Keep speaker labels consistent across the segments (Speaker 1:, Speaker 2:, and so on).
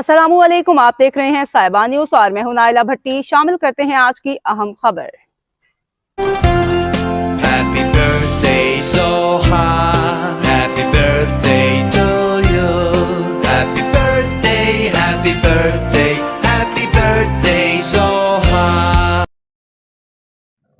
Speaker 1: अस्सलाम वालेकुम, आप देख रहे हैं साहिबा न्यूज और मैं हूं नाइला भट्टी। शामिल करते हैं आज की अहम खबर।
Speaker 2: Happy birthday Zoha, happy birthday to you. Happy birthday, happy birthday, happy birthday Zoha.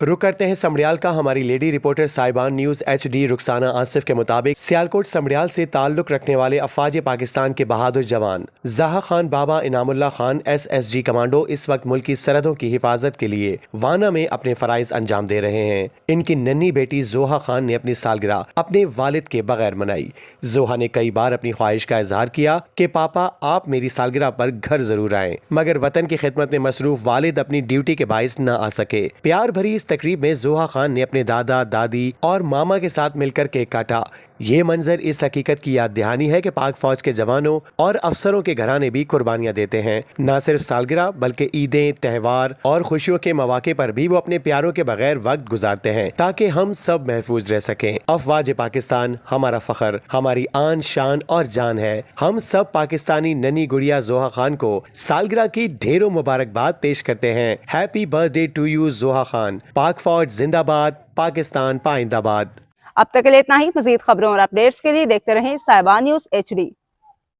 Speaker 3: रुक करते हैं समड़ियाल का। हमारी लेडी रिपोर्टर साहिबान न्यूज HD रुखसाना आसिफ के मुताबिक सियालकोट समड़ियाल से ताल्लुक रखने वाले अफवाज पाकिस्तान के बहादुर जवान ज़हा खान बाबा इनामुल्लाह खान SSG कमांडो इस वक्त मुल्क की सरहदों की हिफाजत के लिए वाना में अपने फराइज अंजाम दे रहे हैं। इनकी नन्ही बेटी जोहा खान ने अपनी सालगिरह अपने वालिद के बगैर मनाई। जोहा ने कई बार अपनी ख्वाहिश का इजहार किया कि पापा आप मेरी सालगिरह पर घर जरूर आएं, मगर वतन की खिदमत में मसरूफ वालिद अपनी ड्यूटी के बाइस न आ सके। प्यार भरी इस तकरीब में जोहा खान ने अपने दादा दादी और मामा के साथ मिलकर केक काटा। ये मंजर इस हकीकत की याद दहानी है कि पाक फौज के जवानों और अफसरों के घराने भी कुर्बानियां देते हैं। न सिर्फ सालगिरह बल्कि ईदें, त्योहार और खुशियों के मौके पर भी वो अपने प्यारों के बगैर वक्त गुजारते हैं ताकि हम सब महफूज रह सकें। अफवाज पाकिस्तान हमारा फख्र, हमारी आन शान और जान है। हम सब पाकिस्तानी नन्ही गुड़िया जोहा खान को सालगिरह की ढेरों मुबारकबाद पेश करते हैं। हैप्पी बर्थडे टू यू जोहा खान। पाक फौज जिंदाबाद, पाकिस्तान पाइंदाबाद।
Speaker 1: अब तक के लिए इतना ही। मजीद खबरों और अपडेट्स के लिए देखते रहें साहिबा न्यूज HD।